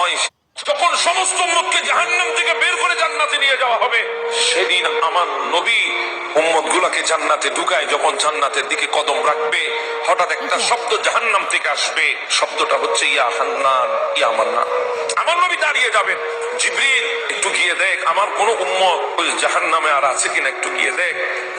নয়। যখন সমস্ত উম্মতকে জাহান্নাম থেকে বের করে জান্নাতে নিয়ে যাওয়া হবে, সেদিন আমার নবী উম্মত গুলাকে জান্নাতে ঢুকায়। যখন জান্নাতের দিকে কদম রাখবে, হঠাৎ একটা শব্দ জাহান্নাম থেকে আসবে। শব্দটা হচ্ছে ইয়া হান্নান, ইয়া মান্নান। আমার নবী দাঁড়িয়ে যাবেন, জিবরিল একটু গিয়ে দেখ আমার কোন উম্মত ওই জাহান্নামে আর আছে কিনা, একটু গিয়ে দেখ।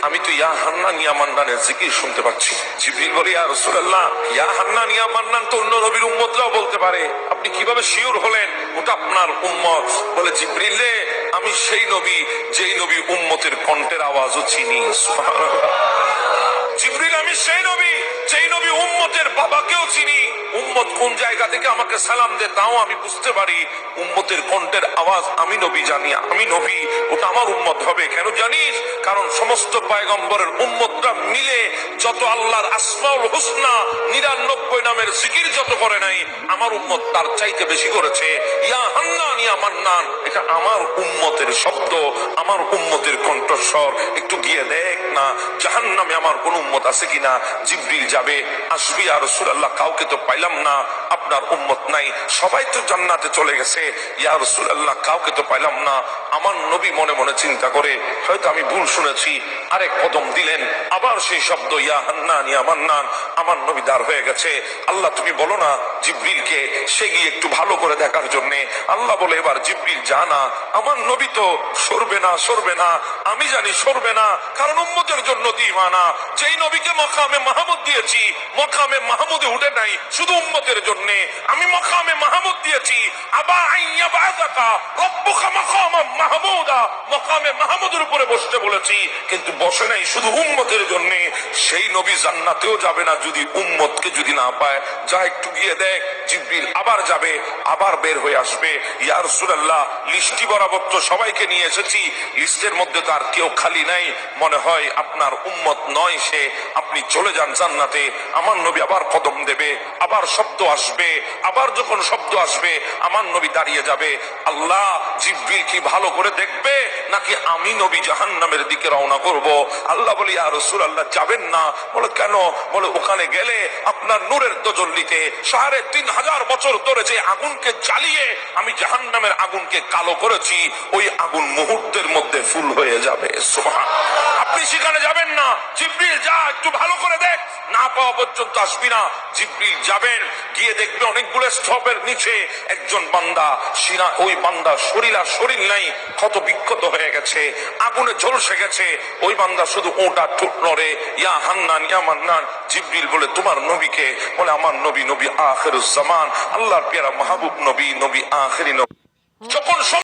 আমি তো ইয়া হান্নান ইয়া মান্নানের জিকির শুনতে পাচ্ছি। জিবরিল বলে, ইয়া রাসূলুল্লাহ, ইয়া হান্নান ইয়া মান্নান তো অন্য নবীর উম্মতরাও বলতে পারে, আপনি কিভাবে শিওর হলেন ওটা আপনার উম্মত? বলে, জিবরিল রে, আমি সেই নবী যেই নবী উম্মতের কণ্ঠের আওয়াজও চিনি। সুবহানাল্লাহ। জিবরিল, আমি সেই নবী যেই নবী উম্মতের বাবাকেও চিনি। উম্মত কোন জায়গা থেকে আমাকে সালাম দে তাও আমি বুঝতে পারি। উম্মতের কণ্ঠের আওয়াজ আমি নবী জানি, আমি নবী, ওটা আমার উম্মত হবে। কেন জানিস? কারণ সমস্ত পয়গম্বরের উম্মতরা মিলে যত আল্লাহর আসমাউল হুসনা 99 নামের জিকির যত করে নাই, আমার উম্মত তার চাইতে বেশি করেছে। ইয়া হান্নান ইয়া মান্নান, এটা আমার উম্মতের শব্দ, আমার উম্মতের কণ্ঠস্বর। একটু গিয়ে দেখ না জাহান্নামে আমার কোন উম্মত আছে কিনা। জিবরিল যাবে, আসবি, ইয়া রাসূলুল্লাহ কাউকে তো পাইলাম না, আপনার উম্মত নাই, সবাই তো জান্নাতে চলে গেছে। ইয়া রাসূলুল্লাহ কাউকে তো পাইলাম না। আমার নবী মনে মনে চিন্তা করে, হয়তো আমি ভুল শুনেছি। আরেক কদম দিলেন, আবার সেই শব্দ ইয়া হান্নান ইয়া মান্নান। আমার নবী দাঁড় হয়ে গেছে। আল্লাহ তুমি বলো না জিবরিলকে সে গিয়ে একটু ভালো করে দেখার জন্য। আল্লাহ বলে, এবার জিবরিল জানা, আমার নবী তো সরবে না, সরবে না, আমি জানি সরবে না, কারণ উম্মতের জন্য দিওয়ানা। যেই নবীকে মাকামে মাহমুদ দিয়েছি, মাকামে মাহমুদে উঠে নাই, শুধু উম্মতের জন্য। আমি মাকামে মাহমুদ দিয়েছি, আবা আইয়া বাযাকা রব্বুকা মাকামান মাহমুদা, মাকামে মাহমুদের উপরে বসতে বলেছি, কিন্তু বসে নাই শুধু উম্মতের জন্য। সেই নবী জান্নাতেও যাবে না যদি উম্মতকে যদি না পায়। যা একটু গিয়ে দেখ। জিবরিল আবার যাবে, আবার বের হয়ে আসবে। ইয়া রাসূলুল্লাহ, লিস্টি বরাবর তো সবাইকে নিয়ে এসেছি, লিস্টের মধ্যে তো আর কেউ খালি নাই, মনে হয় আপনার উম্মত নয় সে, আপনি চলে যান জান্নাতে। আমার নবী আবার কদম দেবে, আবার শব্দ আসবে, আবার যখন শব্দ আসবে আমার নবী দাঁড়িয়ে যাবে। আল্লাহ, জিবরিল কি ভালো করে দেখবে নাকি আমি নবী জাহান্নামের দিকে রওনা করব? আল্লাহ বলি, ইয়া রাসূলুল্লাহ যাবেন না। বলে, কেন? বলে, ওখানে গেলে আপনার নূরের তাজাল্লিতে ৩,৫০০ বছর ধরে যে আগুনকে জ্বালিয়ে আমি জাহান্নামের আগুনকে কালো করেছি, ওই আগুন মুহূর্তের মধ্যে ফুল হয়ে যাবে। সুবহানাল্লাহ। আপনি সেখানে যাবেন না। জিবরিল যা একটু ভালো করে দেখ, না পাওয়া পর্যন্ত আসবি না। জিবরিল যাবেন, গিয়ে দেখবে অনেকগুলো স্তূপের নিচে একজন বান্দা, সিনা ওই বান্দা শরীর আর শরীর নাই, ক্ষত বিক্ষত হয়ে গেছে, আগুনে ঝলসে গেছে। ওই বান্দা শুধু ওটা ঠোঁট নড়ে, ইয়া হান্নান ইয়া মান্নান। জিবরিল বলে, তোমার নবীকে? বলে, আমার নবী, নবী আখিরুজ জামান, আল্লাহর পেয়ারা মাহবুব নবী, নবী আখিরি নবী। যখন